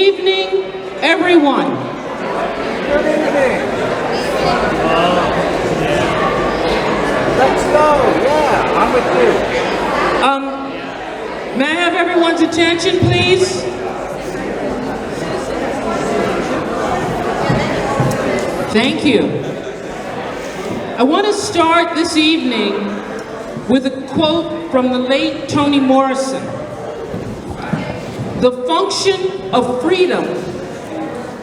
evening, everyone. Good evening. Let's go. Yeah, I'm with you. May I have everyone's attention, please? Thank you. I want to start this evening with a quote from the late Toni Morrison. The function of freedom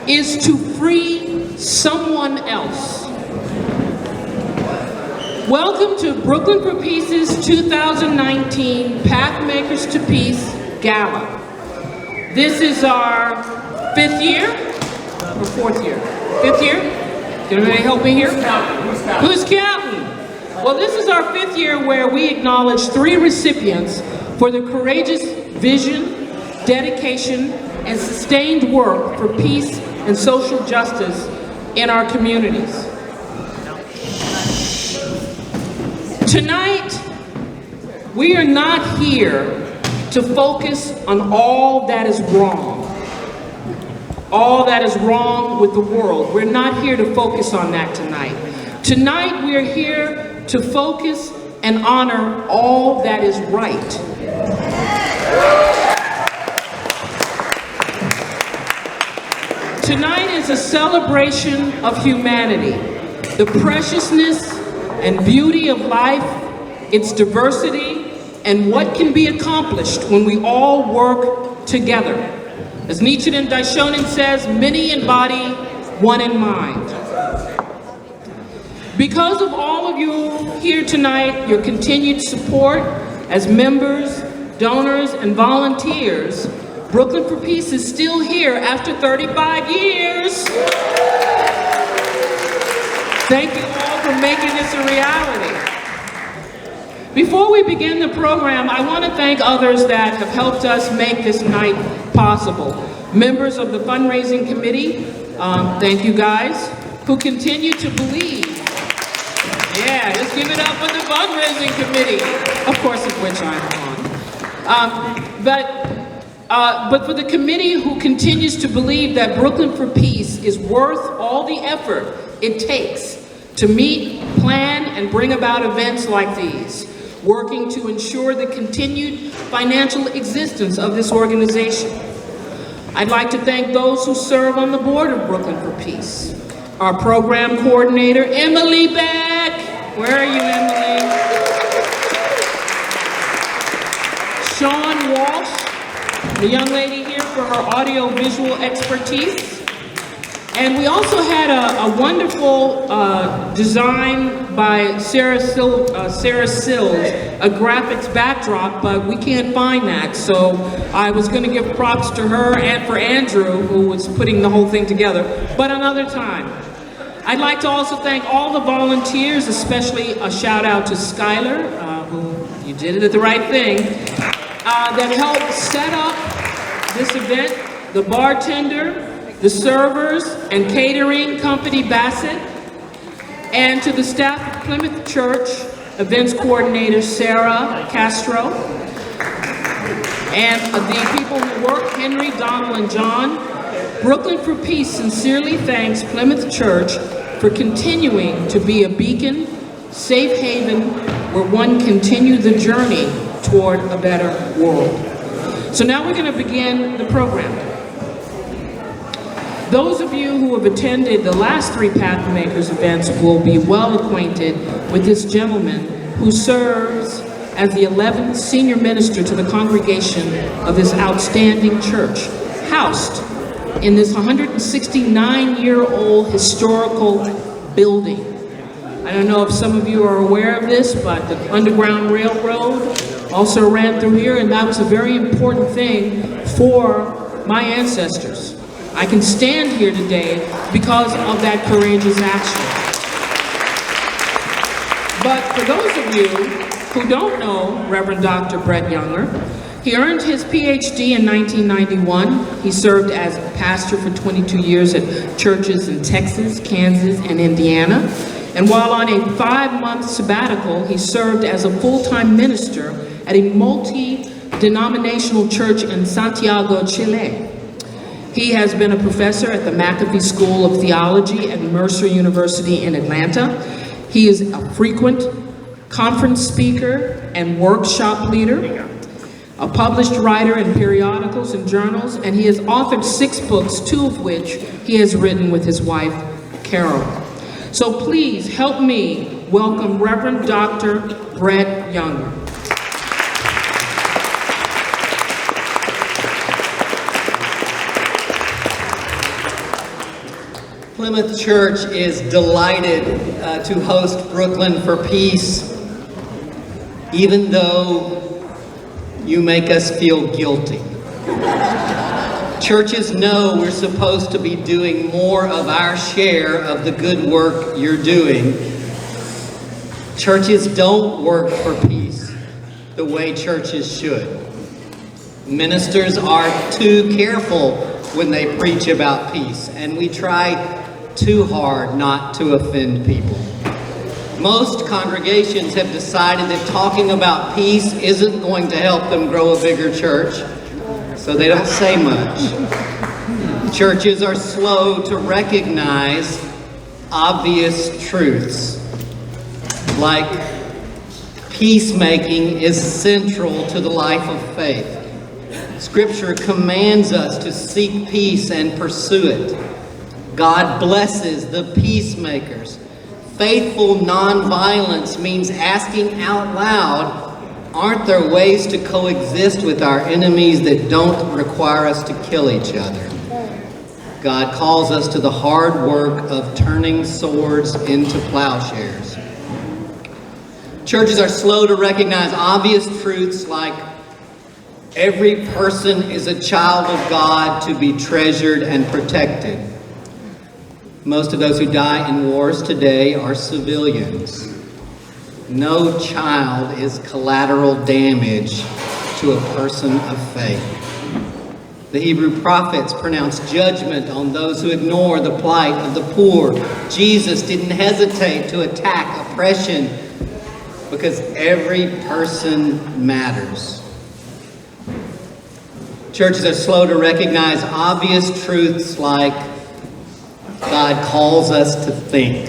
is to free someone else. Welcome to Brooklyn for Peace's 2019 PathMakers to Peace Gala. This is our 5th year, or 4th year? 5th year? Can anybody help me here? Who's counting? Well, this is our 5th year where we acknowledge 3 recipients for their courageous vision, dedication, and sustained work for peace and social justice in our communities. Tonight, we are not here to focus on all that is wrong. All that is wrong with the world. We're not here to focus on that tonight. Tonight, we are here to focus and honor all that is right. Tonight is a celebration of humanity, the preciousness and beauty of life, its diversity, and what can be accomplished when we all work together. As Nichiren Daishonin says, many in body, one in mind. Because of all of you here tonight, your continued support as members, donors, and volunteers, Brooklyn for Peace is still here after 35 years. Thank you all for making this a reality. Before we begin the program, I want to thank others that have helped us make this night possible. Members of the fundraising committee, thank you guys, who continue to believe. Yeah, let's give it up for the fundraising committee, of course of which I'm on. But for the committee who continues to believe that Brooklyn for Peace is worth all the effort it takes to meet, plan, and bring about events like these, working to ensure the continued financial existence of this organization. I'd like to thank those who serve on the board of Brooklyn for Peace. Our program coordinator, Emily Beck. Where are you, Emily? Sean Walsh, the young lady here for her audio-visual expertise. And we also had a wonderful design by Sarah Sills, a graphics backdrop, but we can't find that. So I was gonna give props to her and for Andrew, who was putting the whole thing together, but another time. I'd like to also thank all the volunteers, especially a shout out to Skylar, who, you did it at the right thing, that helped set up this event, the bartender, the servers and catering company Bassett, and to the staff of Plymouth Church, events coordinator Sarah Castro, and the people who work, Henry, Donald, and John. Brooklyn for Peace sincerely thanks Plymouth Church for continuing to be a beacon, safe haven, where one continue the journey toward a better world. So now we're going to begin the program. Those of you who have attended the last 3 PathMakers events will be well acquainted with this gentleman who serves as the 11th senior minister to the congregation of this outstanding church, housed in this 169-year-old historical building. I don't know if some of you are aware of this, but the Underground Railroad also ran through here, and that was a very important thing for my ancestors. I can stand here today because of that courageous action. But for those of you who don't know Reverend Dr. Brett Younger, he earned his PhD in 1991. He served as a pastor for 22 years at churches in Texas, Kansas, and Indiana. And while on a 5-month sabbatical, he served as a full-time minister at a multi-denominational church in Santiago, Chile. He has been a professor at the McAfee School of Theology at Mercer University in Atlanta. He is a frequent conference speaker and workshop leader, a published writer in periodicals and journals, and he has authored 6 books, 2 of which he has written with his wife, Carol. So please help me welcome Reverend Dr. Brett Younger. Plymouth Church is delighted to host Brooklyn for Peace, even though you make us feel guilty. Churches know we're supposed to be doing more of our share of the good work you're doing. Churches don't work for peace the way churches should. Ministers are too careful when they preach about peace, and we try too hard not to offend people. Most congregations have decided that talking about peace isn't going to help them grow a bigger church, so they don't say much. Churches are slow to recognize obvious truths, like peacemaking is central to the life of faith. Scripture commands us to seek peace and pursue it. God blesses the peacemakers. Faithful nonviolence means asking out loud, aren't there ways to coexist with our enemies that don't require us to kill each other? God calls us to the hard work of turning swords into plowshares. Churches are slow to recognize obvious truths like every person is a child of God to be treasured and protected. Most of those who die in wars today are civilians. No child is collateral damage to a person of faith. The Hebrew prophets pronounced judgment on those who ignore the plight of the poor. Jesus didn't hesitate to attack oppression because every person matters. Churches are slow to recognize obvious truths like God calls us to think.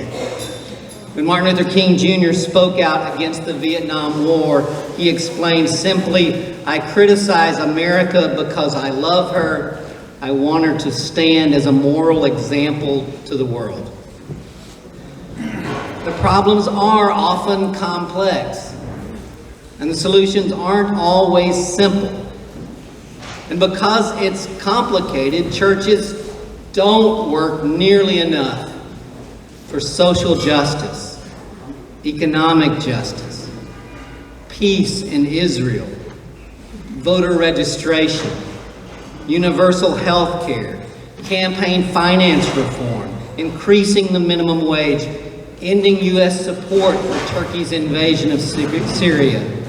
When Martin Luther King Jr. spoke out against the Vietnam War, he explained simply, I criticize America because I love her. I want her to stand as a moral example to the world. The problems are often complex, and the solutions aren't always simple. And because it's complicated, churches don't work nearly enough for social justice, economic justice, peace in Israel, voter registration, universal health care, campaign finance reform, increasing the minimum wage, ending U.S. support for Turkey's invasion of Syria.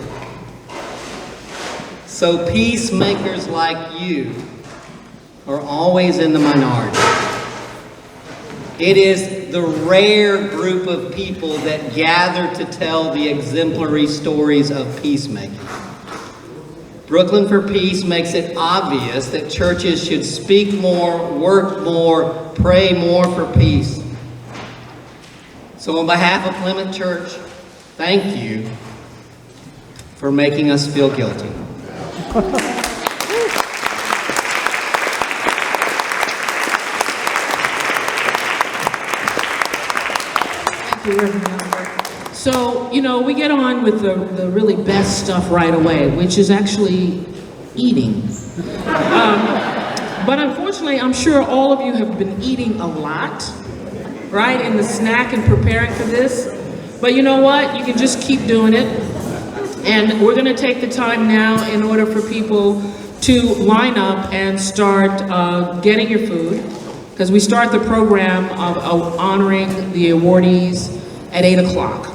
So peacemakers like you are always in the minority. It is the rare group of people that gather to tell the exemplary stories of peacemaking. Brooklyn for Peace makes it obvious that churches should speak more, work more, pray more for peace. So on behalf of Plymouth Church, thank you for making us feel guilty. So, we get on with the really best stuff right away, which is actually eating. But unfortunately, I'm sure all of you have been eating a lot, right, in the snack and preparing for this. But you know what? You can just keep doing it. And we're going to take the time now in order for people to line up and start getting your food, because we start the program of honoring the awardees at 8 o'clock.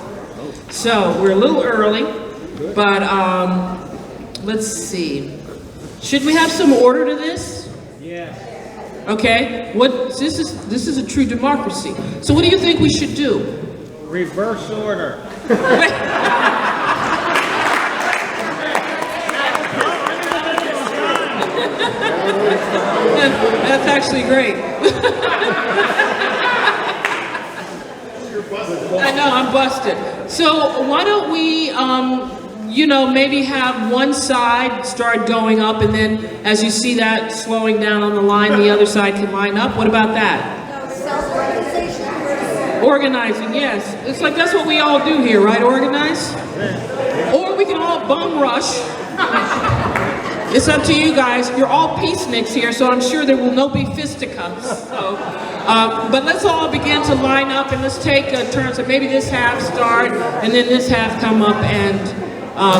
So we're a little early, but let's see. Should we have some order to this? Yeah. Okay. This is a true democracy. So what do you think we should do? Reverse order. That's actually great. I know, I'm busted. So why don't we, you know, maybe have one side start going up, and then as you see that slowing down on the line, the other side can line up. What about that? Self-organization. Organizing, yes. It's like that's what we all do here, right? Organize? Or we can all bum rush. It's up to you guys. You're all peaceniks here, so I'm sure there will be fisticuffs. So, but let's all begin to line up, and let's take turns. So maybe this half start, and then this half come up and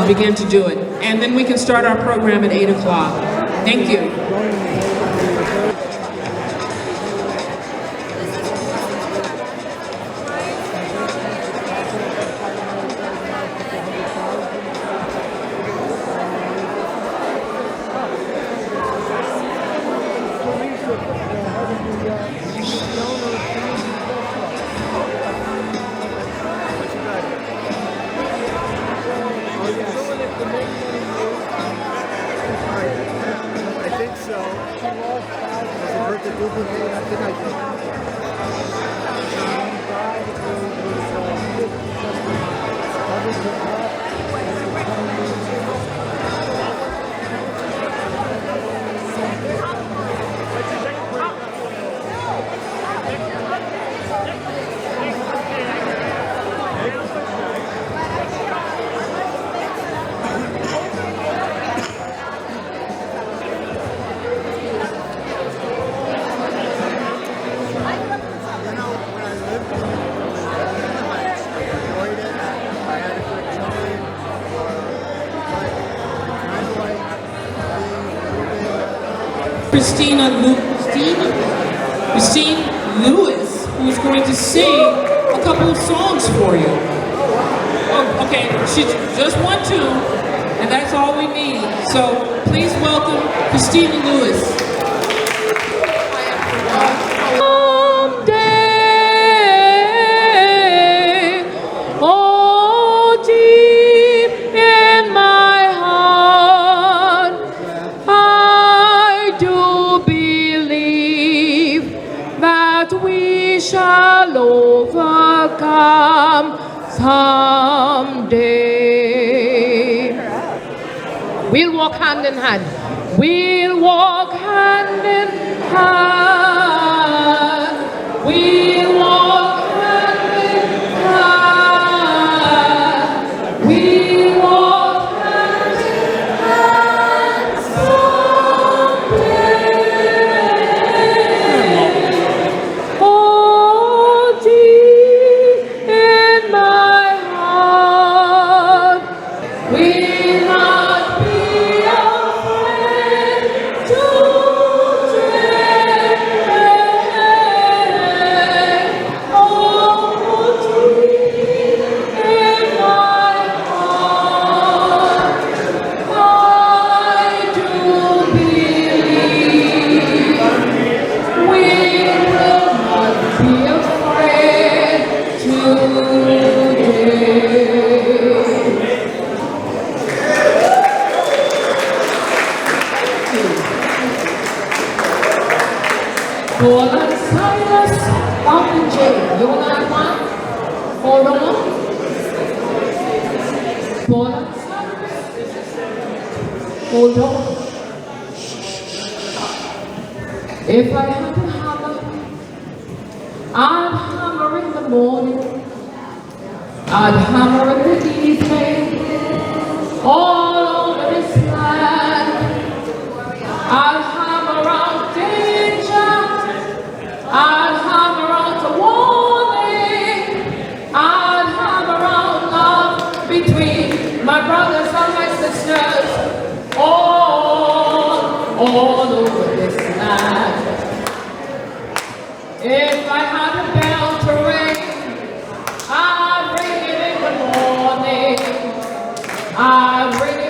begin to do it. And then we can start our program at 8 o'clock. Thank you. Christine Lewis, who's going to sing a couple of songs for you. Oh, okay, she just one tune, and that's all we need. So please welcome Christine Lewis. Shall overcome someday. We'll walk hand in hand. We'll walk hand in hand. We'll walk hand in hand. We'll walk hand in hand someday. Hold on. If I had a hammer, I'd hammer in the morning, I'd hammer in the evening, all over this land. I'd hammer out danger, I'd hammer out a warning, I'd hammer out love between my brothers and my sisters. All over this land. If I had a bell to ring, I'd ring it in the morning. I'd ring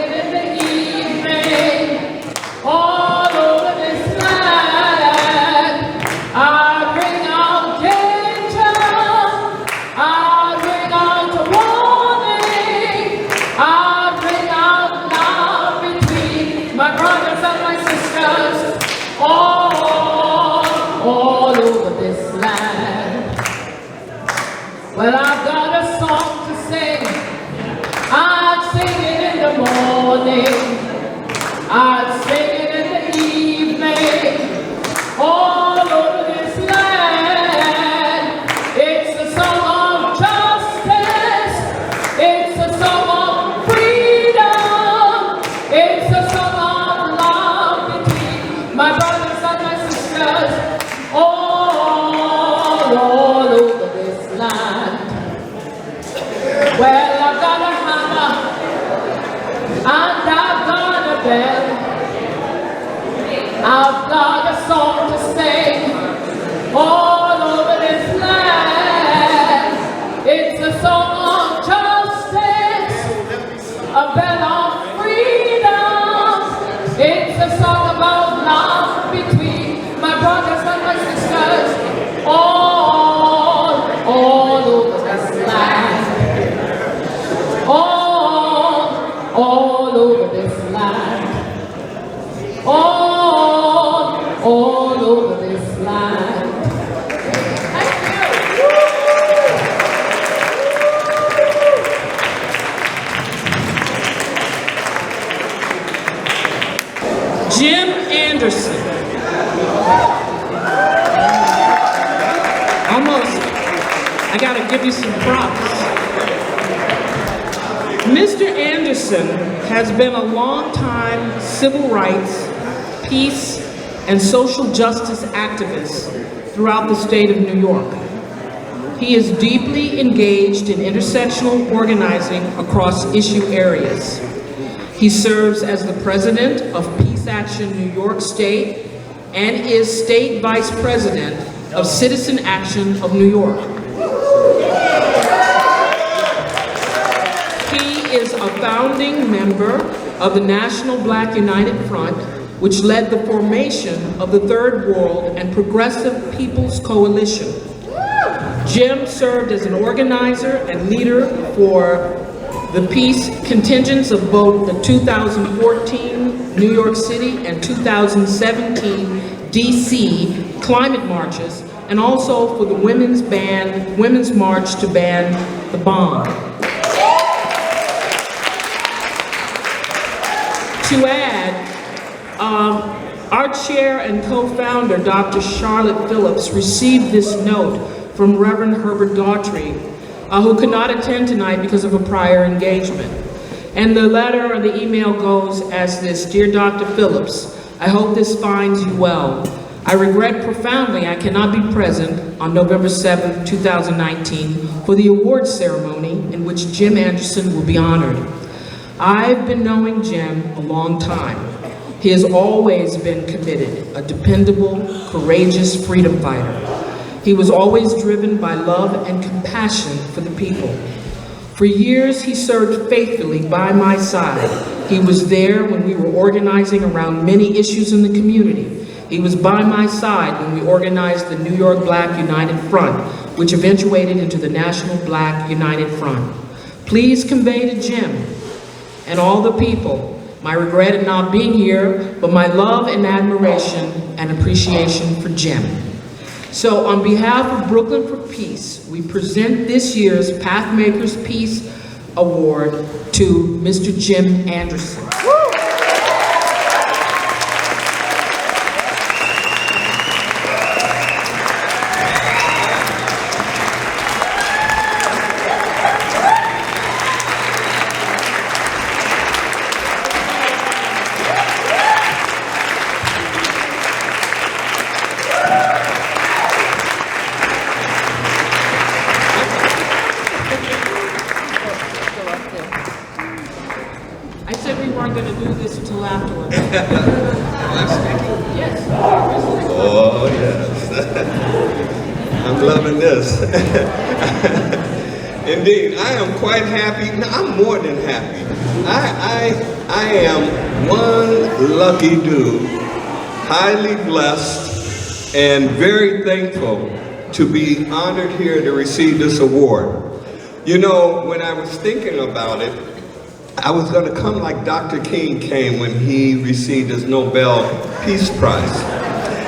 land. Well, I've got a song to sing. I'd sing it in the morning. I'd sing it in the evening. All over this land. It's a song of justice. It's a song of freedom. It's a song of love between my brothers and my sisters all over this land. Well, I've got a hammer and I've got a bell. I've got a song to sing all over this land. It's a song of justice, a bell of freedom. It's a song about love between my brothers and my sisters all over this land. All over this land. All over this land. Thank you. Jim Anderson. Almost. I gotta give you some props. Mr. Anderson has been a long-time civil rights, peace, and social justice activist throughout the state of New York. He is deeply engaged in intersectional organizing across issue areas. He serves as the president of Peace Action New York State and is state vice president of Citizen Action of New York. He is a founding member of the National Black United Front, which led the formation of the Third World and Progressive People's Coalition. Jim served as an organizer and leader for the peace contingents of both the 2014 New York City and 2017 DC climate marches, and also for the Women's March to ban the bomb. To add, our chair and co-founder, Dr. Charlotte Phillips, received this note from Reverend Herbert Daughtry, who could not attend tonight because of a prior engagement. And the letter or the email goes as this: Dear Dr. Phillips, I hope this finds you well. I regret profoundly I cannot be present on November 7th, 2019 for the awards ceremony in which Jim Anderson will be honored. I've been knowing Jim a long time. He has always been committed, a dependable, courageous freedom fighter. He was always driven by love and compassion for the people. For years, he served faithfully by my side. He was there when we were organizing around many issues in the community. He was by my side when we organized the New York Black United Front, which eventuated into the National Black United Front. Please convey to Jim and all the people my regret at not being here, but my love and admiration and appreciation for Jim. So on behalf of Brooklyn for Peace, we present this year's PathMakers Peace Award to Mr. Jim Anderson. I said we weren't going to do this until afterwards. Yes. Oh, yes. I'm loving this. Indeed, I am quite happy. No, I'm more than happy. I am one lucky dude, highly blessed and very thankful to be honored here to receive this award. You know, when I was thinking about it, I was going to come like Dr. King came when he received his Nobel Peace Prize.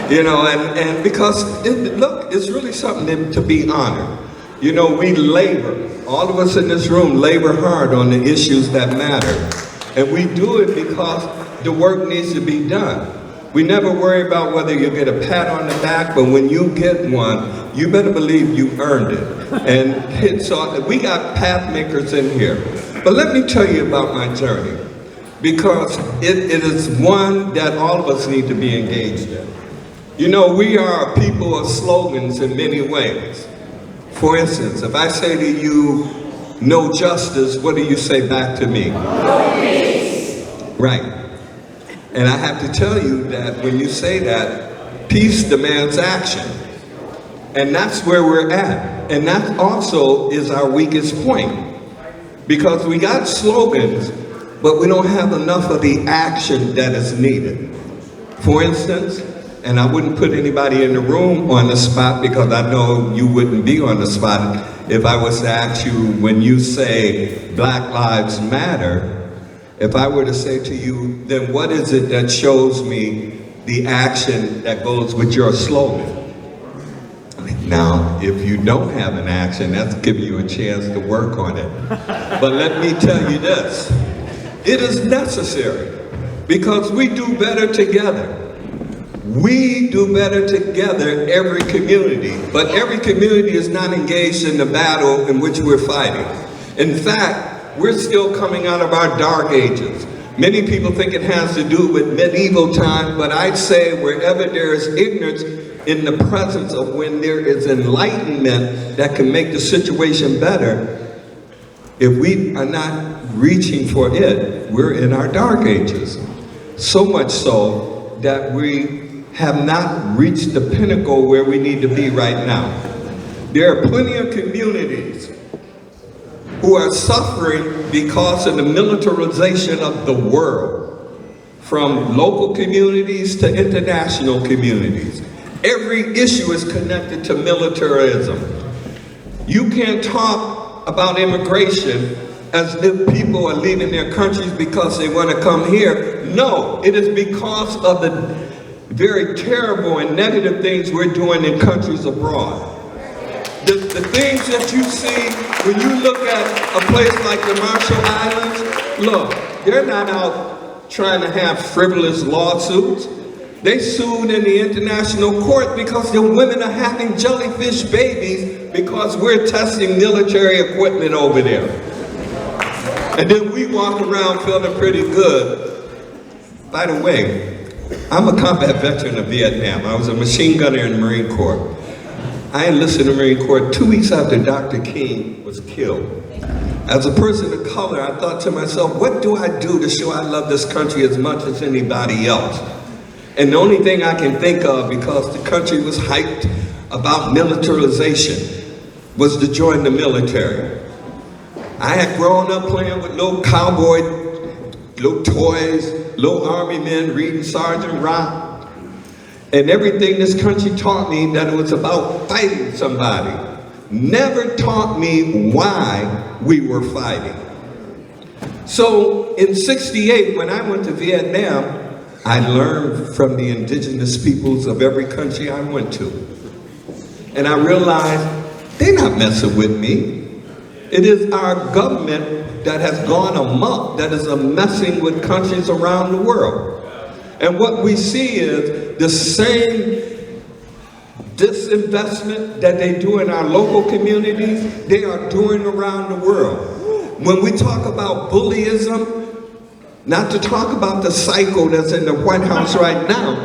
You know, and because, look, it's really something to be honored. You know, we labor, all of us in this room labor hard on the issues that matter. And we do it because the work needs to be done. We never worry about whether you get a pat on the back, but when you get one, you better believe you earned it. And so we got pathmakers in here. But let me tell you about my journey, because it is one that all of us need to be engaged in. You know, we are a people of slogans in many ways. For instance, if I say to you, no justice, what do you say back to me? No peace. Right. And I have to tell you that when you say that, peace demands action. And that's where we're at. And that also is our weakest point. Because we got slogans, but we don't have enough of the action that is needed. For instance, and I wouldn't put anybody in the room on the spot because I know you wouldn't be on the spot if I was to ask you, when you say Black Lives Matter, if I were to say to you, then what is it that shows me the action that goes with your slogan? Now, if you don't have an action, that's giving you a chance to work on it. But let me tell you this, it is necessary because we do better together. We do better together, every community, but every community is not engaged in the battle in which we're fighting. In fact, we're still coming out of our dark ages. Many people think it has to do with medieval times, but I'd say wherever there is ignorance in the presence of when there is enlightenment that can make the situation better, if we are not reaching for it, we're in our dark ages. So much so that we have not reached the pinnacle where we need to be right now. There are plenty of communities who are suffering because of the militarization of the world, from local communities to international communities. Every issue is connected to militarism. You can't talk about immigration as if people are leaving their countries because they want to come here. No, it is because of the very terrible and negative things we're doing in countries abroad. The things that you see when you look at a place like the Marshall Islands, look, they're not out trying to have frivolous lawsuits. They sued in the international court because the women are having jellyfish babies because we're testing military equipment over there. And then we walk around feeling pretty good. By the way, I'm a combat veteran of Vietnam. I was a machine gunner in the Marine Corps. I enlisted in the Marine Corps 2 weeks after Dr. King was killed. As a person of color, I thought to myself, what do I do to show I love this country as much as anybody else? And the only thing I can think of, because the country was hyped about militarization, was to join the military. I had grown up playing with little cowboy, little toys, little army men, reading Sergeant Rock. And everything this country taught me that it was about fighting somebody, never taught me why we were fighting. So in '68, when I went to Vietnam, I learned from the indigenous peoples of every country I went to. And I realized they're not messing with me. It is our government that has gone amok, that is messing with countries around the world. And what we see is the same disinvestment that they do in our local communities, they are doing around the world. When we talk about bullyism, not to talk about the cycle that's in the White House right now,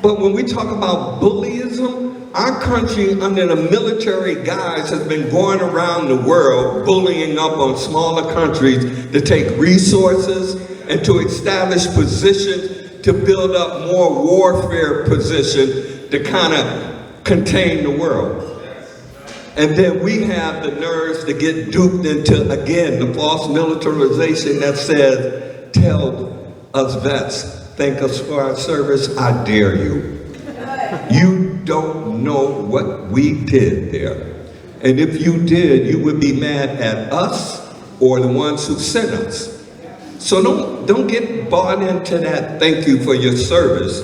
but when we talk about bullyism, our country under the military guise has been going around the world bullying up on smaller countries to take resources and to establish positions to build up more warfare positions to kind of contain the world. And then we have the nerves to get duped into, again, the false militarization that says, tell us vets, thank us for our service, I dare you. You don't know what we did there. And if you did, you would be mad at us or the ones who sent us. So don't get bought into that thank you for your service.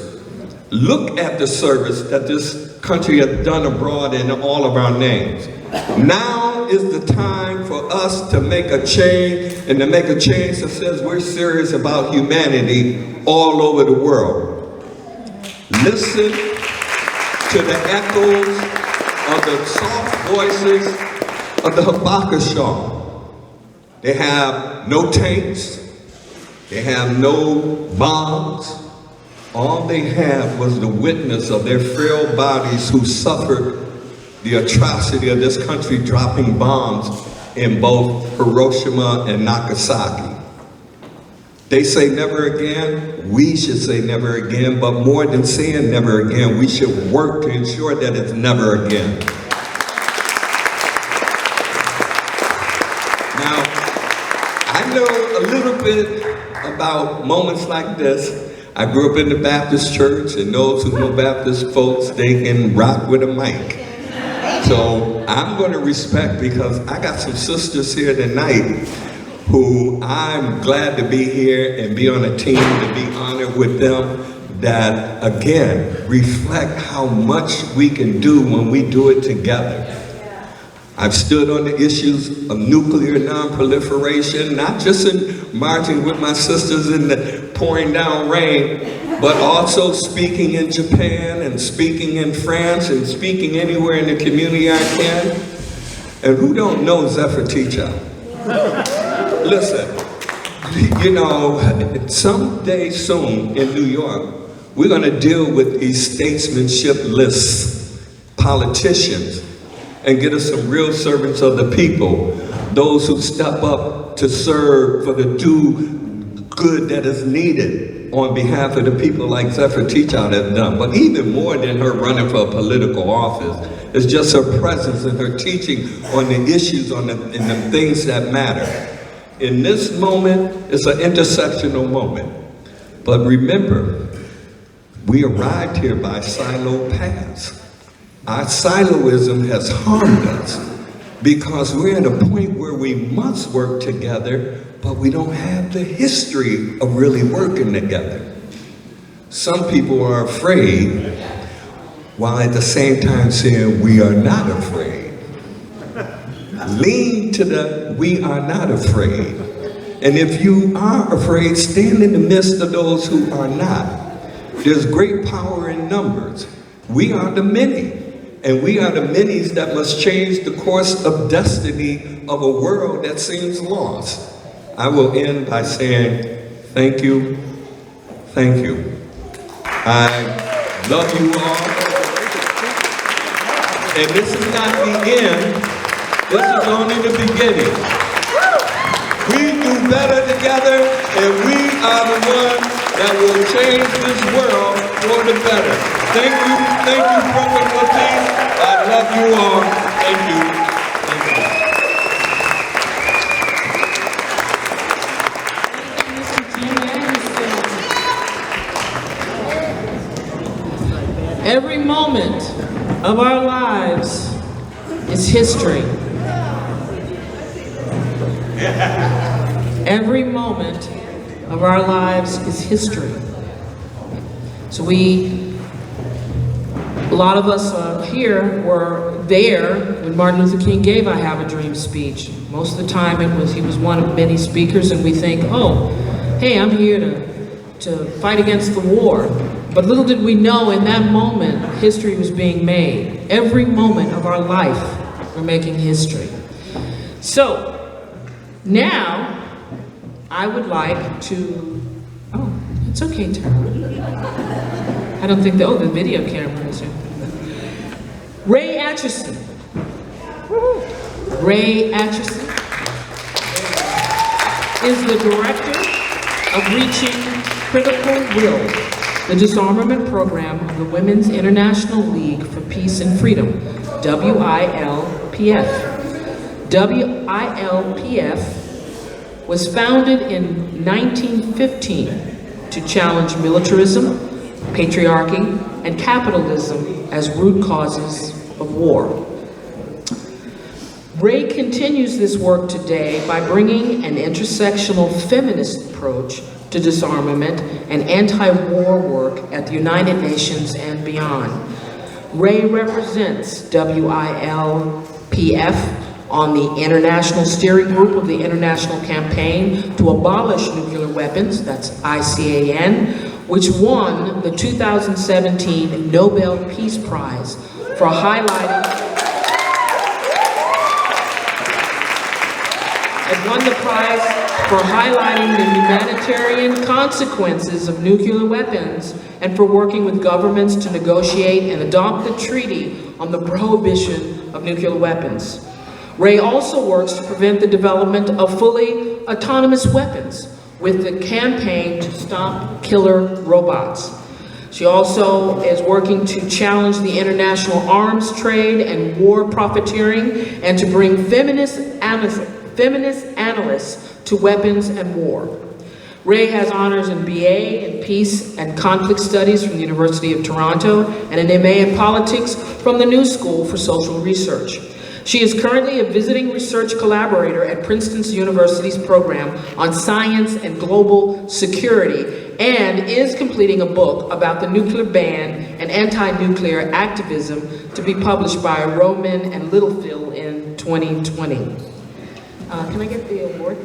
look at the service that this country has done abroad in all of our names. Now is the time for us to make a change, and to make a change that says we're serious about humanity all over the world. Listen to the echoes of the soft voices of the Acheson. They have no tanks, they have no bombs. All they had was the witness of their frail bodies who suffered the atrocity of this country dropping bombs in both Hiroshima and Nagasaki. They say never again, we should say never again, but more than saying never again, we should work to ensure that it's never again. Now, I know a little bit about moments like this. I grew up in the Baptist church, and those who know Baptist folks, they can rock with a mic. So I'm going to respect, because I got some sisters here tonight who I'm glad to be here and be on a team, to be honored with them, that again reflect how much we can do when we do it together. I've stood on the issues of nuclear non-proliferation, not just in marching with my sisters in the pouring down rain, but also speaking in Japan and speaking in France and speaking anywhere in the community I can. And who don't know Zephyr Teacher? Listen, you know, someday soon in New York, we're going to deal with these statesmanship lists, politicians, and get us some real servants of the people, those who step up to serve for the do good that is needed on behalf of the people, like Zephyr Teachout has done. But even more than her running for a political office, it's just her presence and her teaching on the issues and the things that matter. In this moment, it's an intersectional moment. But remember, we arrived here by silo paths. Our siloism has harmed us because we're at a point where we must work together, but we don't have the history of really working together. Some people are afraid, while at the same time saying we are not afraid. Lean to the we are not afraid. And if you are afraid, stand in the midst of those who are not. There's great power in numbers. We are the many. And we are the minis that must change the course of destiny of a world that seems lost. I will end by saying thank you, thank you. I love you all. And this is not the end, this is only the beginning. We do better together, and we are the ones that will change this world for the better. Thank you, Brother Ortiz. I love you all. Thank you. Every moment of our lives is history. Every moment of our lives is history. So a lot of us here were there when Martin Luther King gave I Have a Dream speech. Most of the time he was one of many speakers, and we think, oh, hey, I'm here to fight against the war. But little did we know, in that moment, history was being made. Every moment of our life, we're making history. So, now, I would like to, oh, it's okay, Tara. I don't think the video camera is here. Ray Acheson. Ray Acheson is the director of Reaching Critical Will, the disarmament program of the Women's International League for Peace and Freedom, WILPF. WILPF was founded in 1915 to challenge militarism, patriarchy, and capitalism as root causes of war. Ray continues this work today by bringing an intersectional feminist approach to disarmament and anti-war work at the United Nations and beyond. Ray represents WILPF on the International Steering Group of the International Campaign to Abolish Nuclear Weapons, that's ICAN, which won the 2017 Nobel Peace Prize for highlighting, the humanitarian consequences of nuclear weapons and for working with governments to negotiate and adopt the treaty on the prohibition of nuclear weapons. Ray also works to prevent the development of fully autonomous weapons with the campaign to stop killer robots. She also is working to challenge the international arms trade and war profiteering and to bring feminist analysts to weapons and war. Ray has honors in BA in Peace and Conflict Studies from the University of Toronto and an MA in Politics from the New School for Social Research. She is currently a visiting research collaborator at Princeton University's program on science and global security and is completing a book about the nuclear ban and anti-nuclear activism to be published by Rowman and Littlefield in 2020. Can I get the award?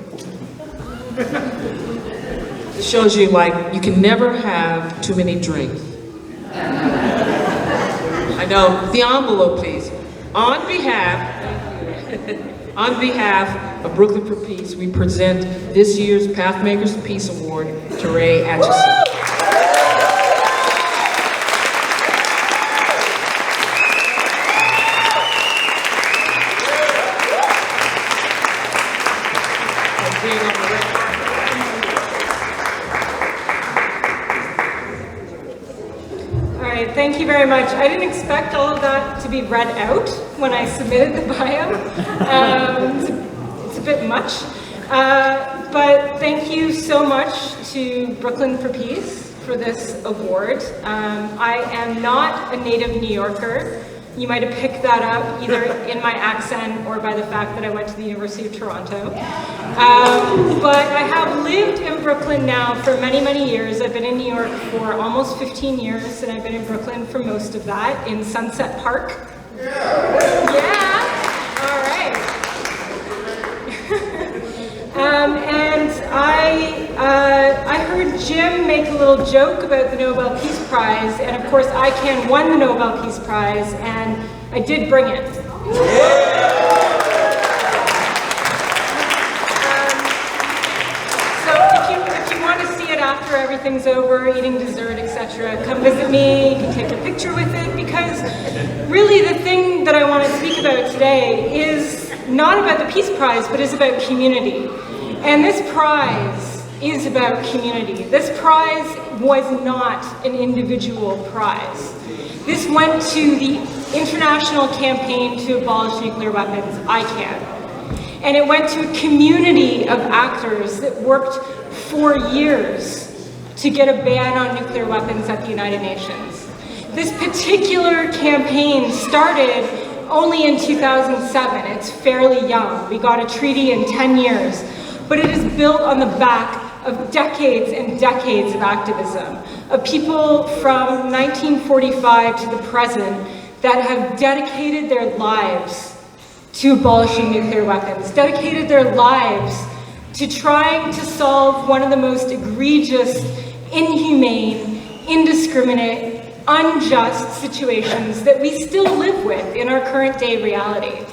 It shows you, like, you can never have too many drinks. I know. The envelope, please. On behalf of Brooklyn for Peace, we present this year's PathMakers Peace Award to Ray Acheson. Thank you very much. I didn't expect all of that to be read out when I submitted the bio. It's a bit much. But thank you so much to Brooklyn for Peace for this award. I am not a native New Yorker. You might have picked that up either in my accent or by the fact that I went to the University of Toronto. But I have lived in Brooklyn now for many, many years. I've been in New York for almost 15 years, and I've been in Brooklyn for most of that, in Sunset Park. Yeah, all right. And I heard Jim make a little joke about the Nobel Peace Prize, and of course ICAN won the Nobel Peace Prize, and I did bring it. So if you want to see it after everything's over, eating dessert, etc., come visit me, you can take a picture with it, because really the thing that I want to speak about today is not about the Peace Prize, but is about community. And this prize is about community. This prize was not an individual prize. This went to the International Campaign to Abolish Nuclear Weapons, ICAN. And it went to a community of actors that worked for years to get a ban on nuclear weapons at the United Nations. This particular campaign started only in 2007. It's fairly young. We got a treaty in 10 years. But it is built on the back of decades and decades of activism, of people from 1945 to the present that have dedicated their lives to abolishing nuclear weapons, dedicated their lives to trying to solve one of the most egregious, inhumane, indiscriminate, unjust situations that we still live with in our current day reality.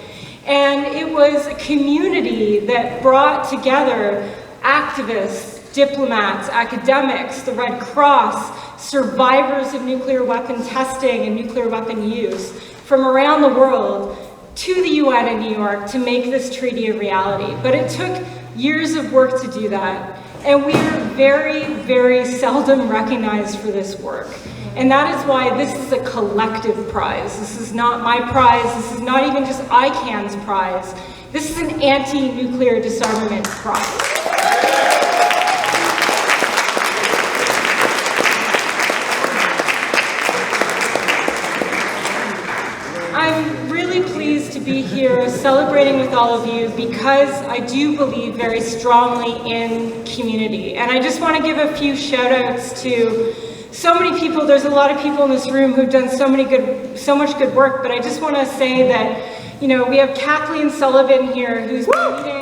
And it was a community that brought together activists, diplomats, academics, the Red Cross, survivors of nuclear weapon testing and nuclear weapon use from around the world to the UN in New York to make this treaty a reality. But it took years of work to do that. And we are very, very seldom recognized for this work. And that is why this is a collective prize. This is not my prize. This is not even just ICAN's prize. This is an anti-nuclear disarmament prize. I'm really pleased to be here celebrating with all of you because I do believe very strongly in community. And I just want to give a few shout outs to so many people. There's a lot of people in this room who've done so much good work, but I just want to say that, you know, we have Kathleen Sullivan here who's been leading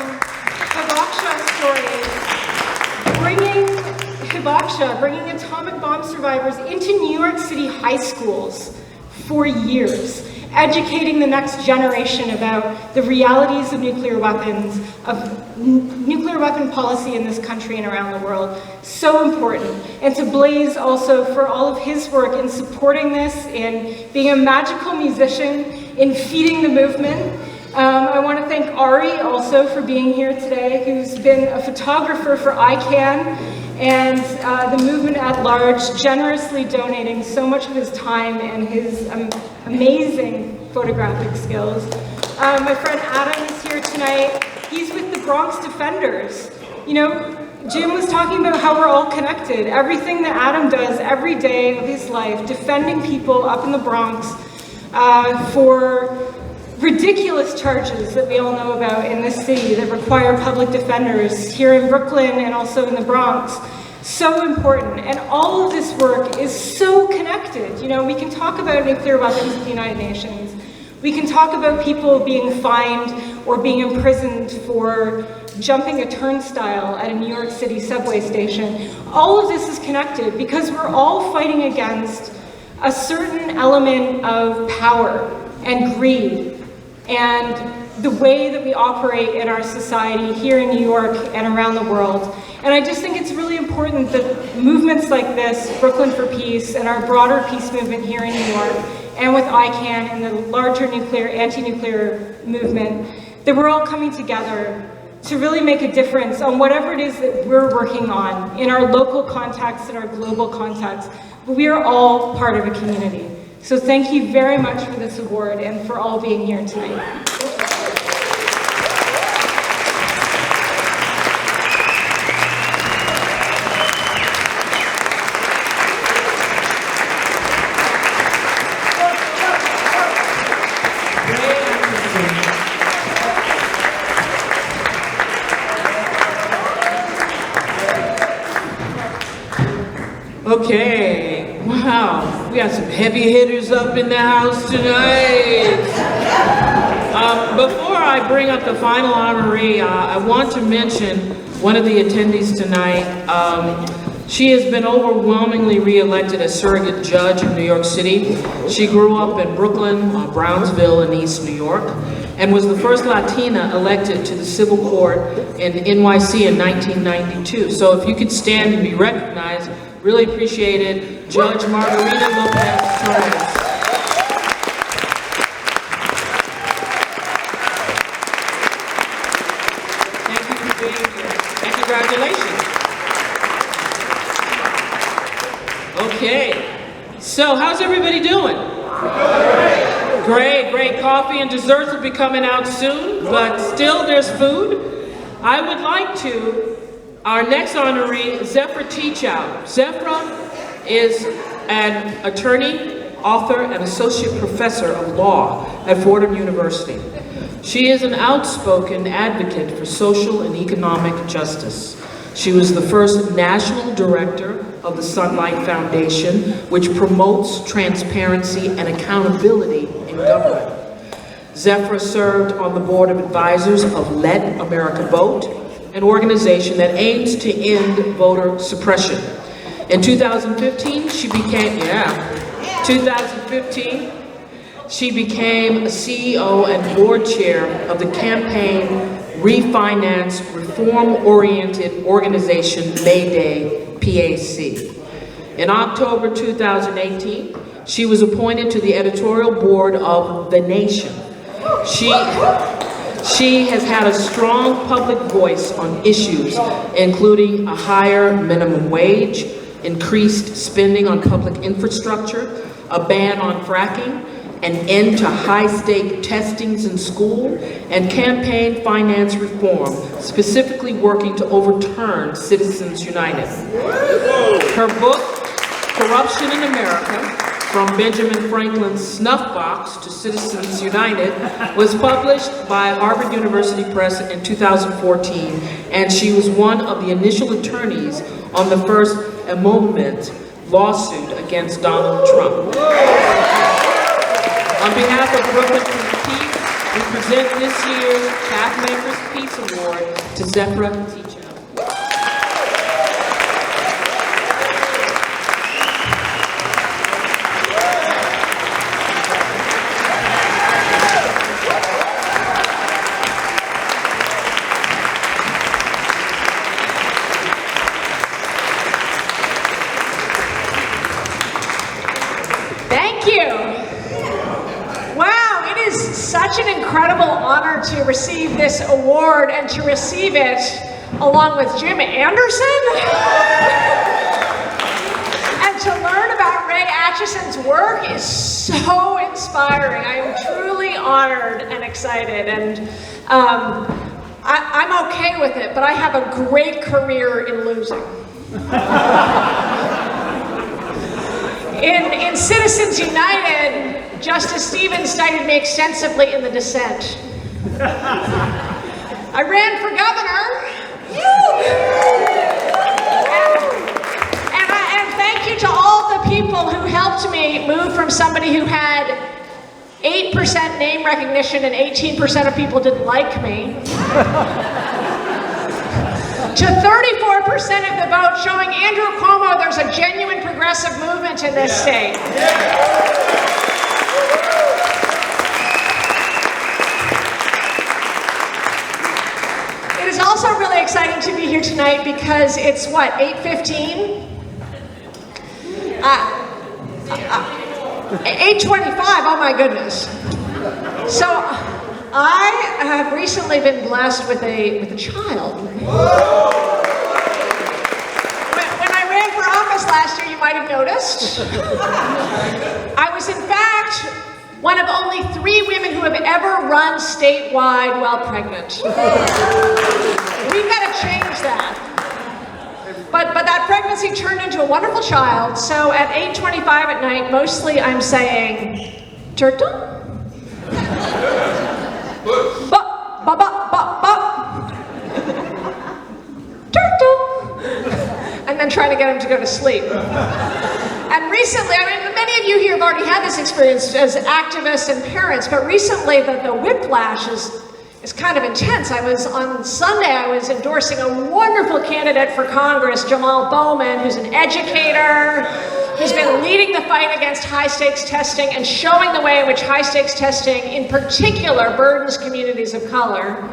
Hibakusha, bringing atomic bomb survivors into New York City high schools for years, educating the next generation about the realities of nuclear weapons, of nuclear weapon policy in this country and around the world. So important. And to Blaze also for all of his work in supporting this, in being a magical musician, in feeding the movement. I want to thank Ari also for being here today, who's been a photographer for ICAN and the movement at large, generously donating so much of his time and his amazing photographic skills. My friend Adam is here tonight. He's with the Bronx Defenders. You know, Jim was talking about how we're all connected. Everything that Adam does every day of his life, defending people up in the Bronx for ridiculous charges that we all know about in this city that require public defenders here in Brooklyn and also in the Bronx. So important. And all of this work is so connected. You know, we can talk about nuclear weapons at the United Nations. We can talk about people being fined or being imprisoned for jumping a turnstile at a New York City subway station. All of this is connected because we're all fighting against a certain element of power and greed and the way that we operate in our society here in New York and around the world. And I just think it's really important that movements like this, Brooklyn for Peace, and our broader peace movement here in New York, and with ICAN and the larger anti-nuclear movement, that we're all coming together to really make a difference on whatever it is that we're working on in our local context and our global context. But we are all part of a community. So thank you very much for this award and for all being here tonight. Okay, wow, we got some heavy hitters up in the house tonight. Before I bring up the final honoree, I want to mention one of the attendees tonight. She has been overwhelmingly re-elected as surrogate judge in New York City. She grew up in Brooklyn, Brownsville, and East New York, and was the first Latina elected to the civil court in NYC in 1992. So if you could stand and be recognized, really appreciate it. Judge Margarita Lopez-Torres. Thank you for being here, and congratulations. Okay, so how's everybody doing? Great, great. Coffee and desserts will be coming out soon, but still there's food. I would like to our next honoree, Zefra Teachout. Zefra is an attorney, author, and associate professor of law at Fordham University. She is an outspoken advocate for social and economic justice. She was the first national director of the Sunlight Foundation, which promotes transparency and accountability in government. Zefra served on the board of advisors of Let America Vote, an organization that aims to end voter suppression. In 2015, she became a CEO and board chair of the campaign refinance reform-oriented organization Mayday PAC. In October 2018, she was appointed to the editorial board of The Nation. She has had a strong public voice on issues including a higher minimum wage, increased spending on public infrastructure, a ban on fracking, an end to high-stake testings in school, and campaign finance reform, specifically working to overturn Citizens United. Her book, Corruption in America, From Benjamin Franklin's snuff box to Citizens United was published by Harvard University Press in 2014, and she was one of the initial attorneys on the first emolument lawsuit against Donald Trump. On behalf of Brooklyn Peace, we present this year's PathMakers Peace Award to Zephyra Teacher. Such an incredible honor to receive this award and to receive it along with Jim Anderson and to learn about Ray Acheson's work is so inspiring. I am truly honored and excited, and I'm okay with it, but I have a great career in losing. In Citizens United, Justice Stevens cited me extensively in the dissent. I ran for governor. And thank you to all the people who helped me move from somebody who had 8% name recognition and 18% of people didn't like me to 34% of the vote, showing Andrew Cuomo there's a genuine progressive movement in this state. It is also really exciting to be here tonight because it's what, 8:15? 8:25, oh my goodness. So I have recently been blessed with a child. When I ran for office last year, you might have noticed, I was in fact one of only 3 women who have ever run statewide while pregnant. We've got to change that. But that pregnancy turned into a wonderful child, so at 8:25 at night, mostly I'm saying, turtle? Turtle! And then trying to get him to go to sleep. And recently, I mean, many of you here have already had this experience as activists and parents, but recently the whiplash is kind of intense. On Sunday, I was endorsing a wonderful candidate for Congress, Jamal Bowman, who's an educator, who's been leading the fight against high-stakes testing and showing the way in which high-stakes testing, in particular, burdens communities of color,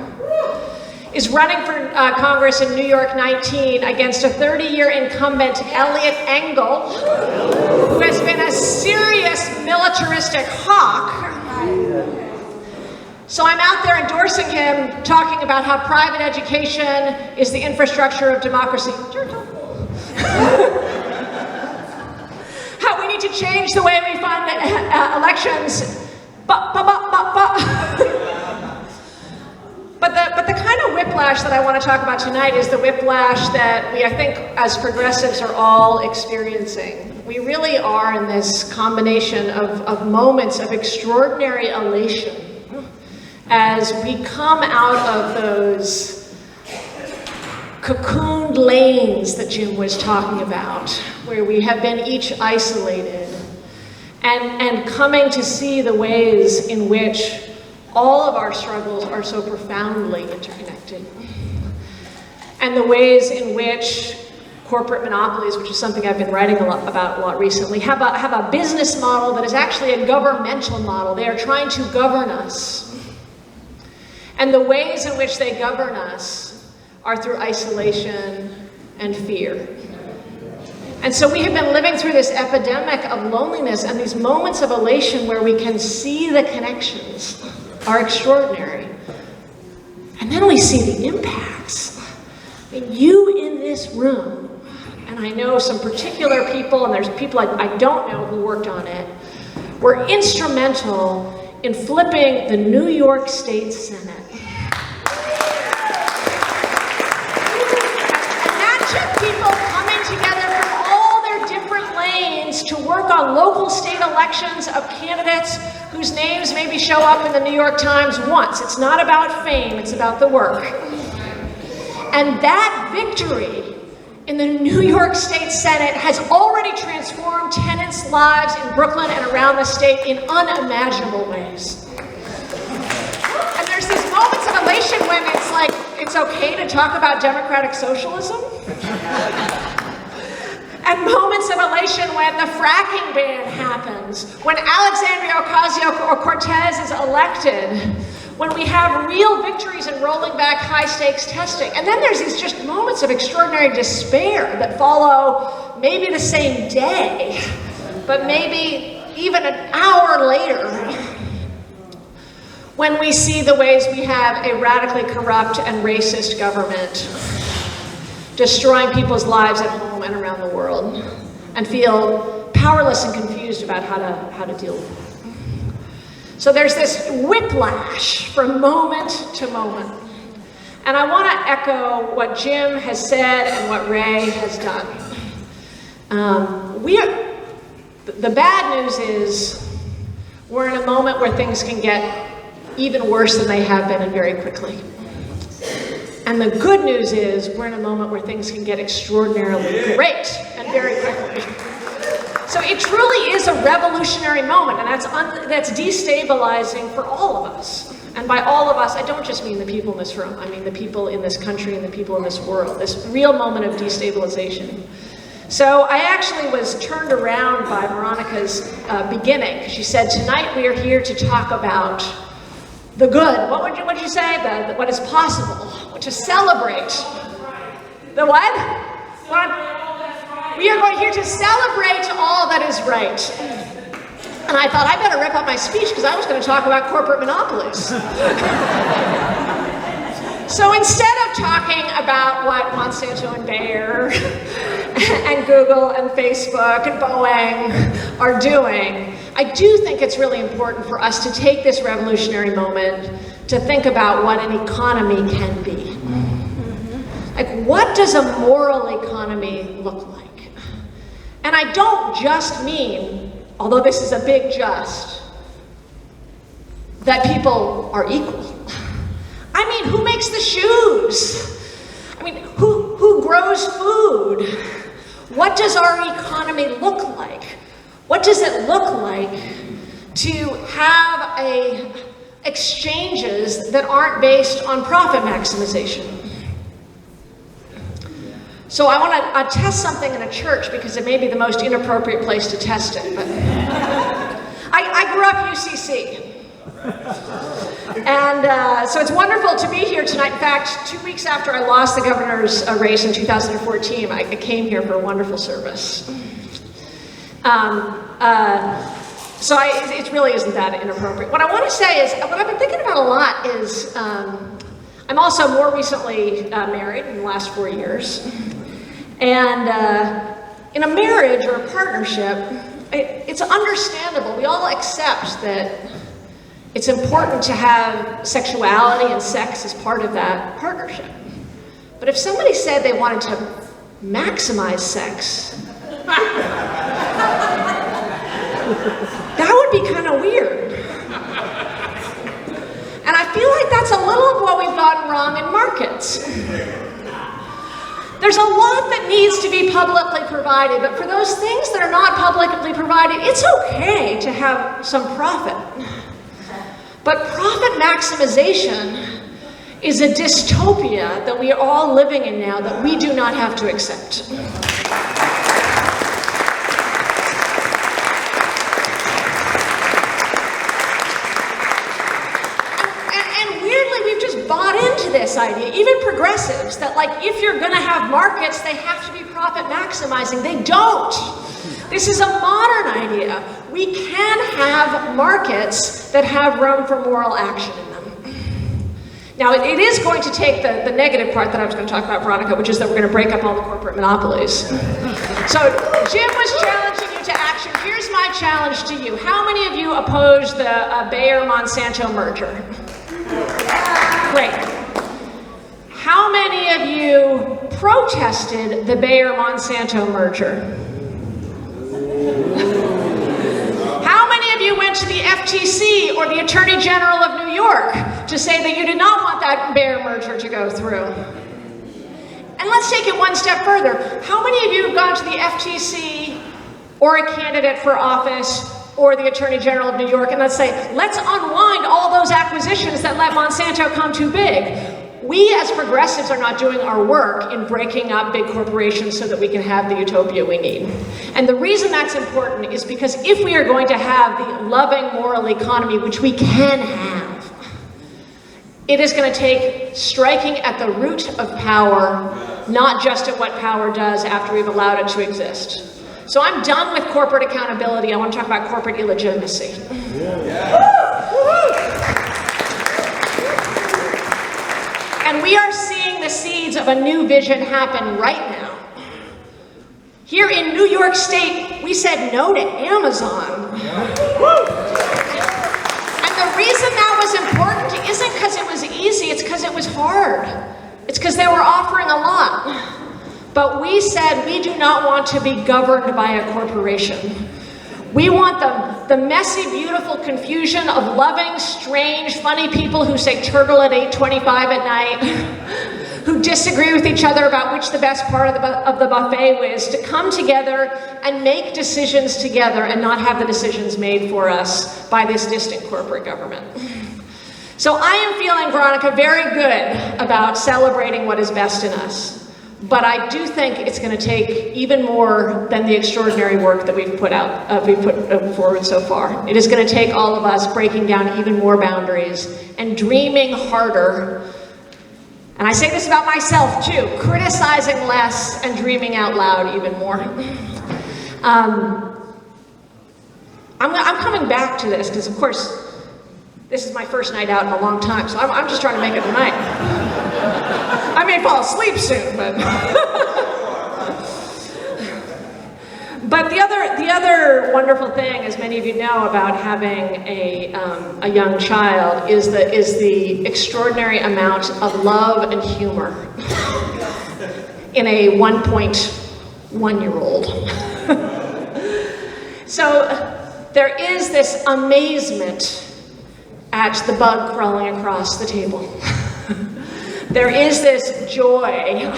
is running for Congress in New York 19 against a 30-year incumbent, Eliot Engel, who has been a serious militaristic hawk. So I'm out there endorsing him, talking about how private education is the infrastructure of democracy. How we need to change the way we fund elections. But the kind of whiplash that I want to talk about tonight is the whiplash that we, I think, as progressives are all experiencing. We really are in this combination of moments of extraordinary elation as we come out of those cocooned lanes that Jim was talking about, where we have been each isolated, and coming to see the ways in which all of our struggles are so profoundly interconnected. And the ways in which corporate monopolies, which is something I've been writing about a lot recently, have a business model that is actually a governmental model. They are trying to govern us. And the ways in which they govern us are through isolation and fear. And so we have been living through this epidemic of loneliness, and these moments of elation where we can see the connections are extraordinary. And then we see the impacts. I mean, you in this room, and I know some particular people, and there's people I don't know who worked on it, were instrumental in flipping the New York State Senate. And that took people coming together from all their different lanes to work on local state elections of candidates whose names maybe show up in the New York Times once. It's not about fame, it's about the work. And that victory in the New York State Senate has already transformed tenants' lives in Brooklyn and around the state in unimaginable ways. And there's these moments of elation when it's like, it's okay to talk about democratic socialism. And moments of elation when the fracking ban happens, when Alexandria Ocasio-Cortez is elected, when we have real victories in rolling back high-stakes testing. And then there's these just moments of extraordinary despair that follow maybe the same day, but maybe even an hour later, when we see the ways we have a radically corrupt and racist government destroying people's lives at home and around the world, and feel powerless and confused about how to deal with it. So there's this whiplash from moment to moment. And I want to echo what Jim has said and what Ray has done. The bad news is we're in a moment where things can get even worse than they have been, and very quickly. And the good news is we're in a moment where things can get extraordinarily great and very quickly. So it truly is a revolutionary moment, and that's destabilizing for all of us. And by all of us, I don't just mean the people in this room. I mean the people in this country and the people in this world. This real moment of destabilization. So I actually was turned around by Veronica's beginning. She said, tonight we are here to talk about the good. What did you say? What is possible. To celebrate. The what? We are here to celebrate all that is right. And I thought, I better rip up my speech because I was going to talk about corporate monopolies. So instead of talking about what Monsanto and Bayer and Google and Facebook and Boeing are doing, I do think it's really important for us to take this revolutionary moment to think about what an economy can be. Like, what does a moral economy look like? And I don't just mean, although this is a big just, that people are equal. I mean, who makes the shoes? I mean, who grows food? What does our economy look like? What does it look like to have exchanges that aren't based on profit maximization? So I want to test something in a church because it may be the most inappropriate place to test it. But I grew up UCC. And so it's wonderful to be here tonight. In fact, 2 weeks after I lost the governor's race in 2014, I came here for a wonderful service. So it really isn't that inappropriate. What I want to say is, what I've been thinking about a lot is, I'm also more recently married in the last 4 years. And in a marriage or a partnership, it's understandable. We all accept that it's important to have sexuality and sex as part of that partnership. But if somebody said they wanted to maximize sex, that would be kind of weird. And I feel like that's a little of what we've gotten wrong in markets. There's a lot that needs to be publicly provided, but for those things that are not publicly provided, it's okay to have some profit. But profit maximization is a dystopia that we are all living in now that we do not have to accept. Bought into this idea, even progressives, that like if you're going to have markets, they have to be profit maximizing. They don't. This is a modern idea. We can have markets that have room for moral action in them. Now, it is going to take the negative part that I was going to talk about, Veronica, which is that we're going to break up all the corporate monopolies. So Jim was challenging you to action. Here's my challenge to you. How many of you oppose the Bayer-Monsanto merger? Great. How many of you protested the Bayer-Monsanto merger? How many of you went to the FTC or the Attorney General of New York to say that you did not want that Bayer merger to go through? And let's take it one step further. How many of you have gone to the FTC or a candidate for office or the Attorney General of New York and let's say, let's unwind all those acquisitions that let Monsanto come too big? We as progressives are not doing our work in breaking up big corporations so that we can have the utopia we need. And the reason that's important is because if we are going to have the loving moral economy, which we can have, it is going to take striking at the root of power, not just at what power does after we've allowed it to exist. So I'm done with corporate accountability. I want to talk about corporate illegitimacy. And we are seeing the seeds of a new vision happen right now. Here in New York State, we said no to Amazon. And the reason that was important isn't because it was easy, it's because it was hard. It's because they were offering a lot. But we said we do not want to be governed by a corporation. We want the messy, beautiful confusion of loving, strange, funny people who say turtle at 8:25 at night, who disagree with each other about which the best part of the buffet was, to come together and make decisions together and not have the decisions made for us by this distant corporate government. So I am feeling, Veronica, very good about celebrating what is best in us. But I do think it's going to take even more than the extraordinary work that we've put forward so far. It is going to take all of us breaking down even more boundaries and dreaming harder. And I say this about myself too, criticizing less and dreaming out loud even more. I'm coming back to this because, of course, this is my first night out in a long time, so I'm just trying to make it tonight. I may fall asleep soon, but... But the other wonderful thing, as many of you know, about having a young child is the extraordinary amount of love and humor in a 1.1-year-old. So there is this amazement at the bug crawling across the table. There is this joy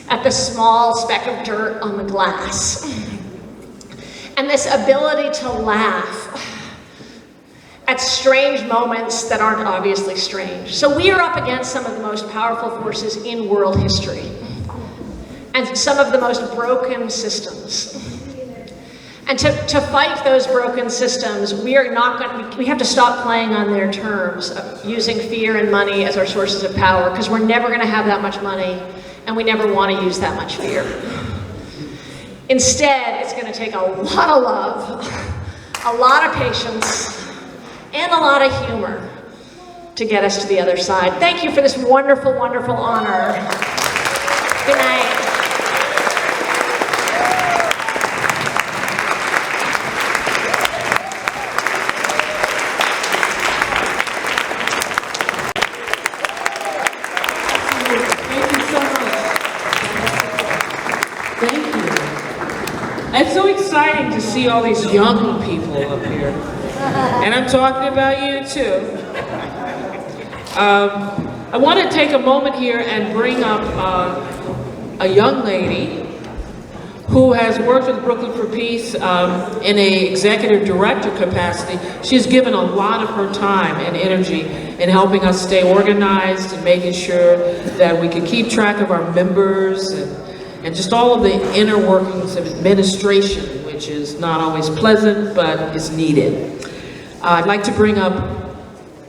at the small speck of dirt on the glass. And this ability to laugh at strange moments that aren't obviously strange. So we are up against some of the most powerful forces in world history and some of the most broken systems. And to fight those broken systems, we have to stop playing on their terms of using fear and money as our sources of power, because we're never going to have that much money, and we never want to use that much fear. Instead, it's going to take a lot of love, a lot of patience, and a lot of humor to get us to the other side. Thank you for this wonderful, wonderful honor. Good night. It's so exciting to see all these young people up here. And I'm talking about you too. I want to take a moment here and bring up a young lady who has worked with Brooklyn for Peace in an executive director capacity. She's given a lot of her time and energy in helping us stay organized and making sure that we can keep track of our members and just all of the inner workings of administration, which is not always pleasant, but is needed. I'd like to bring up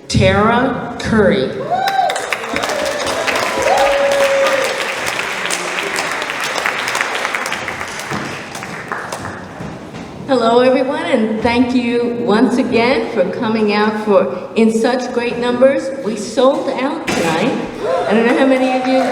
Tara Curry. Hello everyone, and thank you once again for coming out in such great numbers. We sold out tonight. I don't know how many of you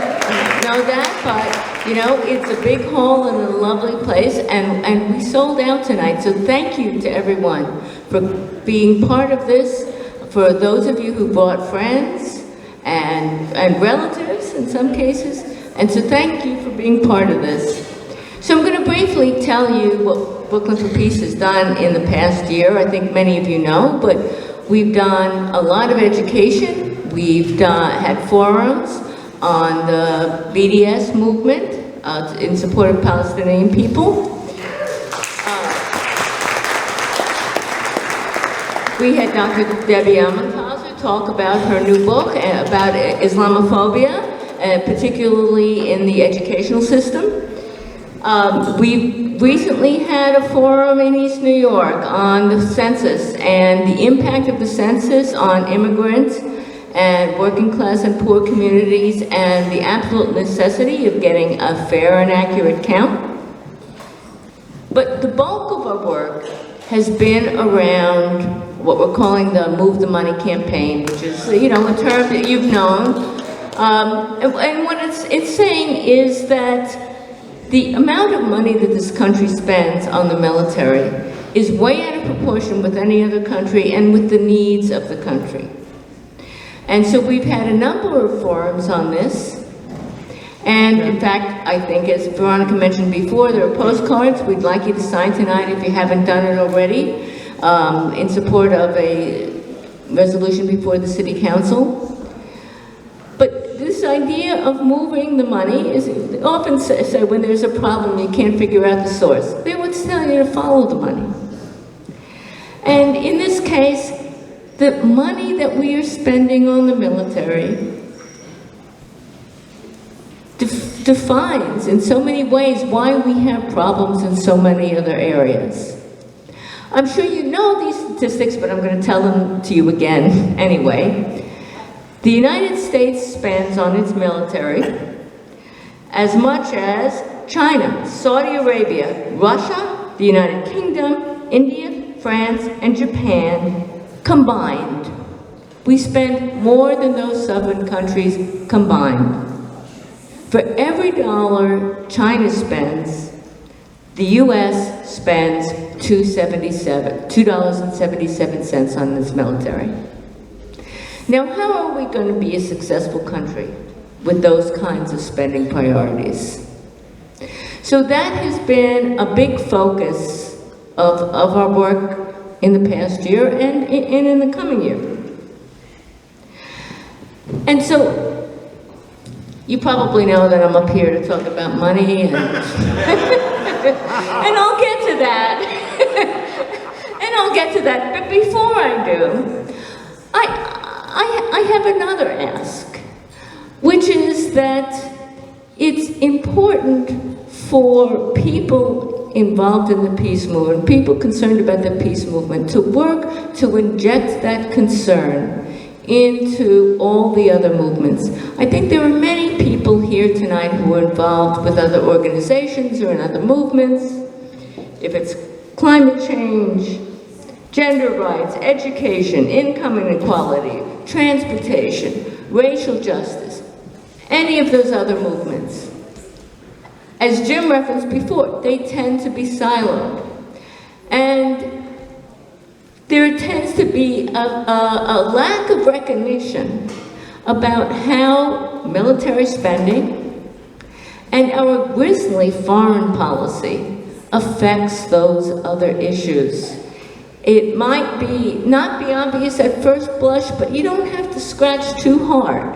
know that, but you know, it's a big hall and a lovely place, and we sold out tonight. So thank you to everyone for being part of this, for those of you who brought friends and relatives in some cases, and so thank you for being part of this. So I'm going to briefly tell you what Brooklyn for Peace has done in the past year. I think many of you know, but we've done a lot of education. We've had forums on the BDS movement in support of Palestinian people. We had Dr. Debbie Almontazer talk about her new book about Islamophobia, particularly in the educational system. We recently had a forum in East New York on the census and the impact of the census on immigrants and working class and poor communities and the absolute necessity of getting a fair and accurate count. But the bulk of our work has been around what we're calling the Move the Money campaign, which is, you know, a term that you've known. And what it's saying is that the amount of money that this country spends on the military is way out of proportion with any other country and with the needs of the country. And so we've had a number of forums on this. And in fact, I think as Veronica mentioned before, there are postcards we'd like you to sign tonight if you haven't done it already, in support of a resolution before the City Council. But this idea of moving the money is often say when there's a problem you can't figure out the source. They would tell you to follow the money. And in this case, the money that we are spending on the military defines in so many ways why we have problems in so many other areas. I'm sure you know these statistics, but I'm going to tell them to you again anyway. The United States spends on its military as much as China, Saudi Arabia, Russia, the United Kingdom, India, France, and Japan combined. We spend more than those 7 countries combined. For every dollar China spends, the U.S. spends $2.77 on its military. Now, how are we going to be a successful country with those kinds of spending priorities? So that has been a big focus of our work in the past year and in the coming year. And so, you probably know that I'm up here to talk about money, and, and I'll get to that. But before I do, I have another ask, which is that it's important for people involved in the peace movement, people concerned about the peace movement, to work to inject that concern into all the other movements. I think there are many people here tonight who are involved with other organizations or in other movements. If it's climate change, gender rights, education, income inequality, transportation, racial justice, any of those other movements. As Jim referenced before, they tend to be siloed. And there tends to be a lack of recognition about how military spending and our grisly foreign policy affects those other issues. It might not be obvious at first blush, but you don't have to scratch too hard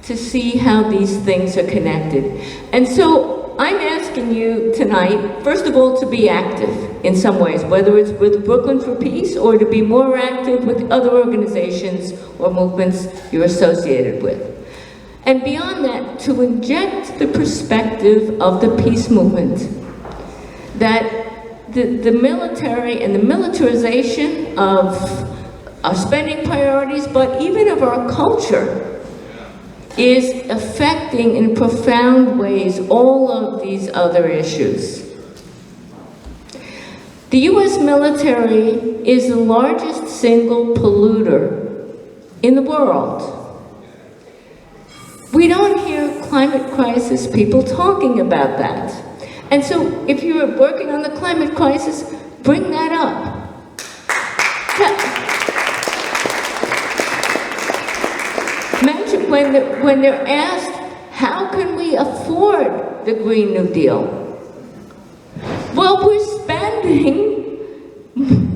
to see how these things are connected. And so I'm asking you tonight, first of all, to be active in some ways, whether it's with Brooklyn for Peace or to be more active with other organizations or movements you're associated with. And beyond that, to inject the perspective of the peace movement that the military and the militarization of our spending priorities, but even of our culture, is affecting in profound ways all of these other issues. The U.S. military is the largest single polluter in the world. We don't hear climate crisis people talking about that. And so if you're working on the climate crisis, bring that up. Mention when they're asked, how can we afford the Green New Deal? Well, we're spending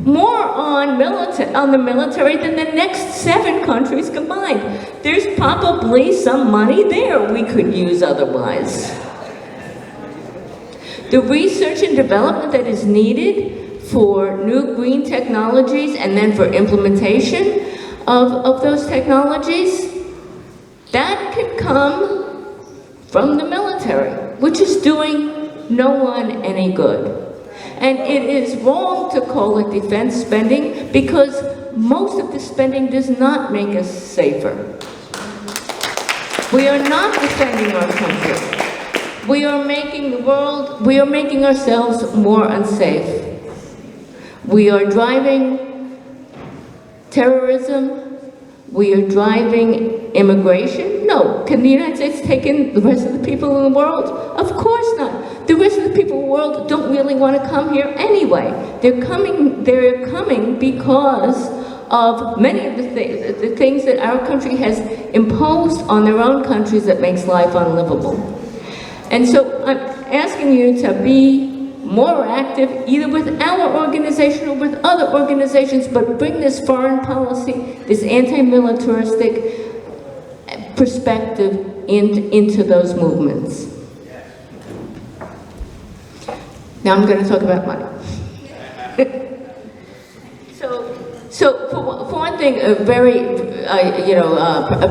more on the military than the next 7 countries combined. There's probably some money there we could use otherwise. The research and development that is needed for new green technologies and then for implementation of those technologies, that can come from the military, which is doing no one any good. And it is wrong to call it defense spending because most of the spending does not make us safer. We are not defending our country. We are making ourselves more unsafe. We are driving terrorism. We are driving immigration. No, can the United States take in the rest of the people in the world? Of course not. The rest of the people in the world don't really want to come here anyway. They're coming because of many of the things that our country has imposed on their own countries that makes life unlivable. And so I'm asking you to be more active, either with our organization or with other organizations, but bring this foreign policy, this anti-militaristic perspective into those movements. Now I'm going to talk about money. So for one thing, a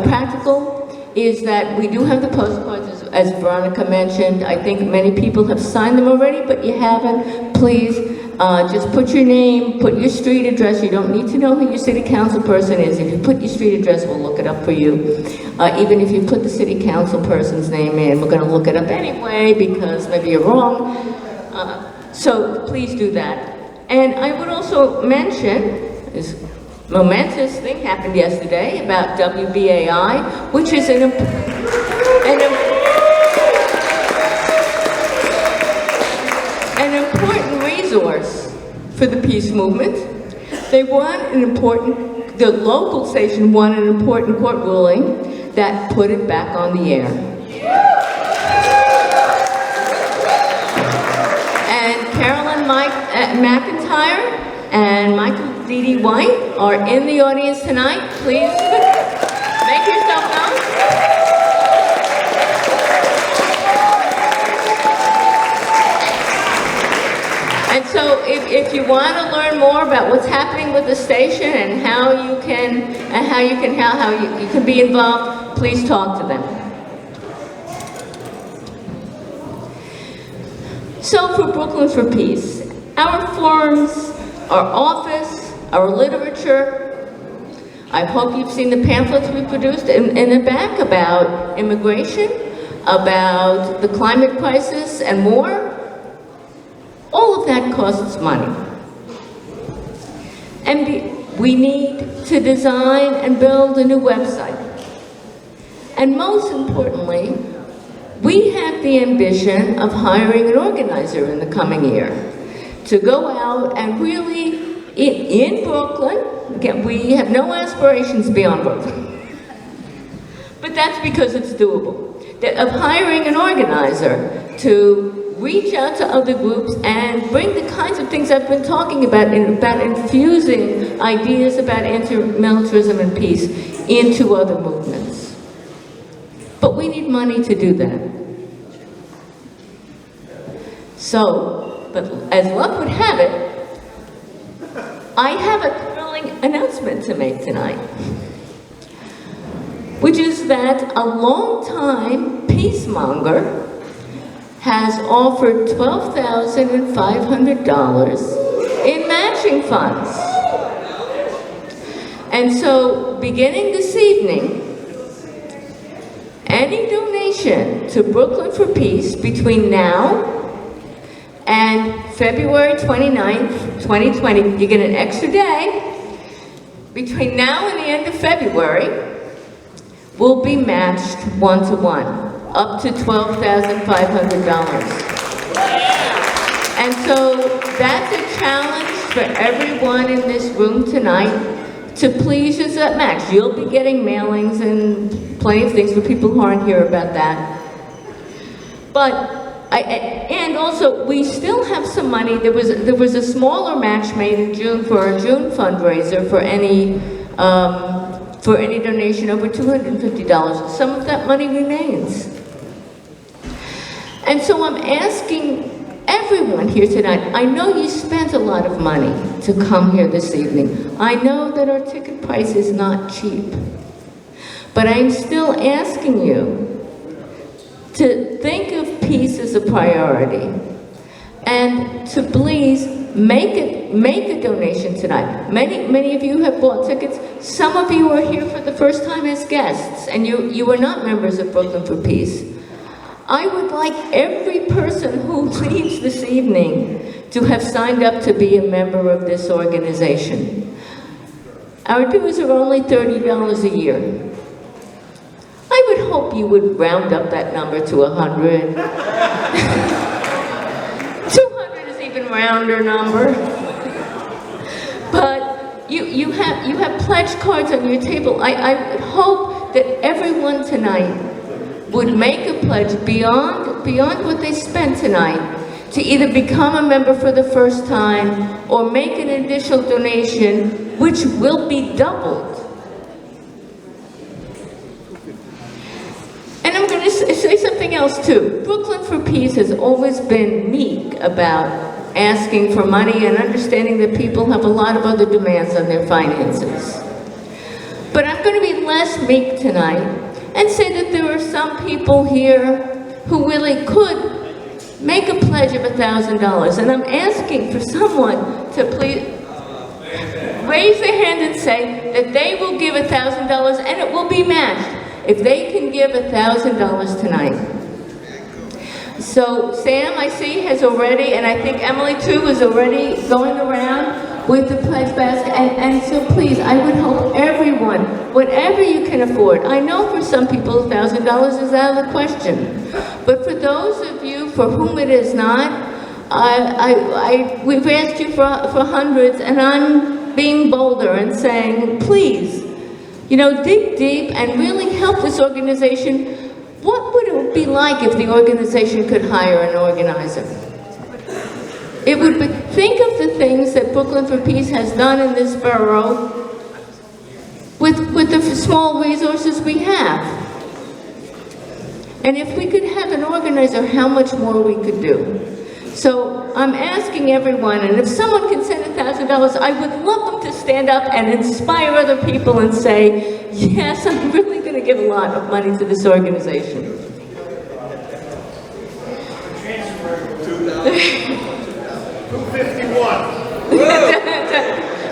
practical is that we do have the postcards, as Veronica mentioned. I think many people have signed them already, but you haven't. Please just put your name, put your street address. You don't need to know who your city council person is. If you put your street address, we'll look it up for you. Even if you put the city council person's name in, we're going to look it up anyway because maybe you're wrong. So please do that. And I would also mention this momentous thing happened yesterday about WBAI, which is an important resource for the peace movement. They won the local station won an important court ruling that put it back on the air. And Carolyn McIntyre and Michael D.D. White are in the audience tonight. Please make yourself known. And so if you want to learn more about what's happening with the station and how you can be involved, please talk to them. So for Brooklyn for Peace, our forums, our office, our literature. I hope you've seen the pamphlets we produced in the back about immigration, about the climate crisis, and more. All of that costs money. And we need to design and build a new website. And most importantly, we have the ambition of hiring an organizer in the coming year to go out and really, in Brooklyn, again, we have no aspirations beyond Brooklyn, but that's because it's doable, of hiring an organizer to reach out to other groups and bring the kinds of things I've been talking about infusing ideas about anti-militarism and peace into other movements. But we need money to do that. So, but as luck would have it, I have a thrilling announcement to make tonight, which is that a longtime peacemonger has offered $12,500 in matching funds. And so, beginning this evening, any donation to Brooklyn for Peace between now and February 29th, 2020, you get an extra day, between now and the end of February, will be matched 1-to-1, up to $12,500. And so that's a challenge for everyone in this room tonight to please use that match. You'll be getting mailings and plenty of things for people who aren't here about that. But And also, we still have some money. There was a smaller match made in June for our June fundraiser for any donation over $250. Some of that money remains. And so I'm asking everyone here tonight, I know you spent a lot of money to come here this evening. I know that our ticket price is not cheap. But I'm still asking you to think of peace as a priority and to please make a donation tonight. Many of you have bought tickets. Some of you are here for the first time as guests, and you are not members of Brooklyn for Peace. I would like every person who leaves this evening to have signed up to be a member of this organization. Our dues are only $30 a year. I would hope you would round up that number to 100. 200 is even rounder number. But you have pledge cards on your table. I would hope that everyone tonight would make a pledge beyond what they spent tonight to either become a member for the first time or make an additional donation, which will be doubled. And I'm going to say something else too. Brooklyn for Peace has always been meek about asking for money and understanding that people have a lot of other demands on their finances. But I'm going to be less meek tonight and say that there are some people here who really could make a pledge of $1,000. And I'm asking for someone to please raise their hand and say that they will give $1,000 and it will be matched if they can give $1,000 tonight. So Sam, I see, has already, and I think Emily too, is already going around with the pledge basket. And so please, I would hope everyone, whatever you can afford. I know for some people $1,000 is out of the question. But for those of you for whom it is not, we've asked you for hundreds, and I'm being bolder and saying, please, dig deep and really help this organization. What would it be like if the organization could hire an organizer? It would be, think of the things that Brooklyn for Peace has done in this borough with the small resources we have. And if we could have an organizer, how much more we could do. So I'm asking everyone, and if someone can send $1,000, I would love them to stand up and inspire other people and say, yes, I'm really going to give a lot of money to this organization. 251.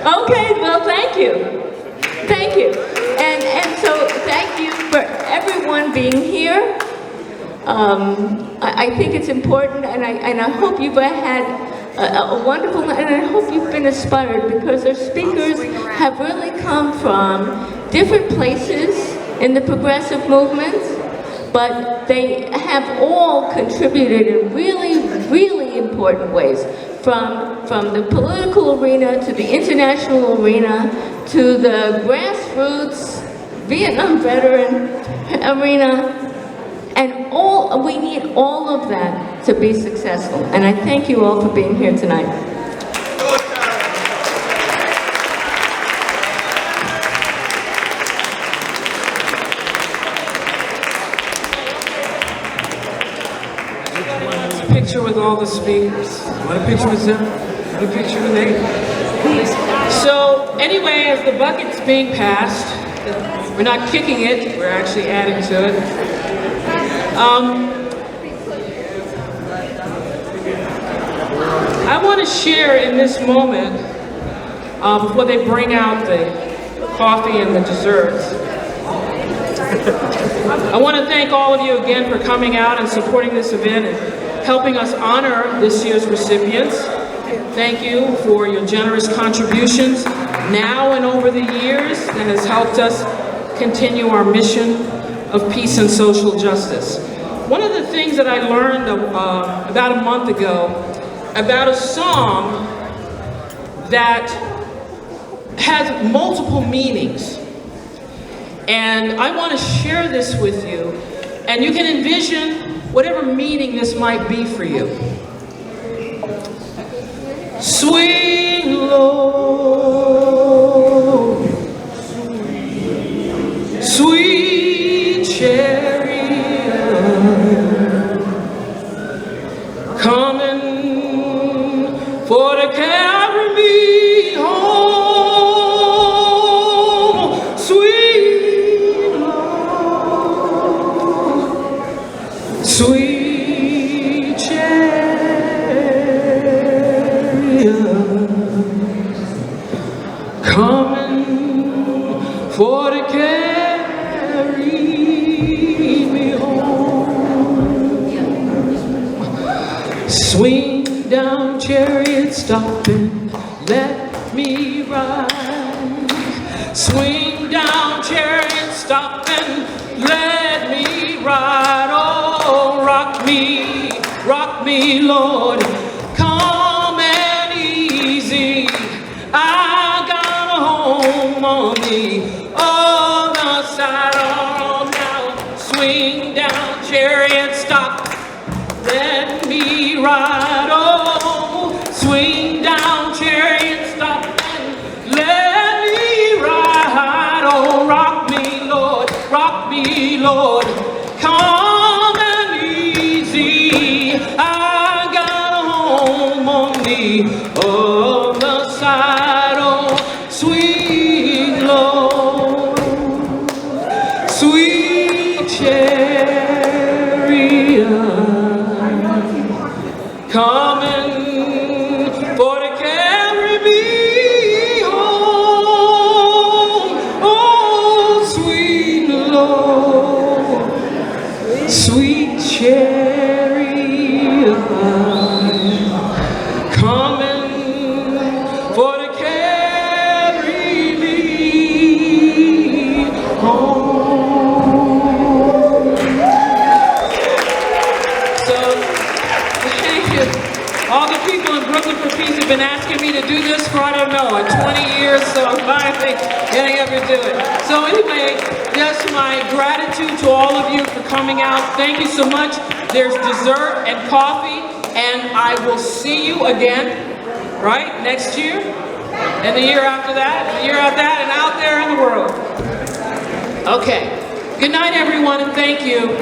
Okay, well, thank you. Thank you. And so thank you for everyone being here. I think it's important, and I hope you've had a wonderful night, and I hope you've been inspired, because our speakers have really come from different places in the progressive movement, but they have all contributed in really, really important ways, from the political arena to the international arena to the grassroots Vietnam veteran arena. And we need all of that to be successful. And I thank you all for being here tonight. A picture with all the speakers. Want a picture with them? Want a picture with them? So anyway, as the bucket's being passed, we're not kicking it, we're actually adding to it. I want to share in this moment, before they bring out the coffee and the desserts, I want to thank all of you again for coming out and supporting this event and helping us honor this year's recipients. Thank you for your generous contributions now and over the years that has helped us continue our mission of peace and social justice. One of the things that I learned about a month ago about a song that has multiple meanings. And I want to share this with you. And you can envision whatever meaning this might be for you. Swing low, sweet chariot, coming for to carry me home. Sweet Lord, sweet chariot, coming for to carry me home. Swing down, chariot, stop and let me ride. Swing down, chariot, stop and let me ride. Oh, rock me, Lord, calm and easy. I got a home on the other side. Oh, now swing down, chariot, stop, let me ride. Oh, swing down, chariot, stop, and let me ride. Oh, rock me, Lord, calm and easy. I got a home on the other side. Oh, sweet Lord, sweet chariot, coming for to carry me home. Oh, sweet Lord, sweet chariot, coming for to carry me home. So, thank you. All the people in Brooklyn for Peace have been asking me to do this for, I don't know, 20 years, so I finally getting up to do it. So anyway, just my gratitude to all of you for coming out. Thank you so much. There's dessert and coffee, and I will see you again, right, next year, and the year after that, and the year after that, and out there in the world. Okay. Good night, everyone, and thank you.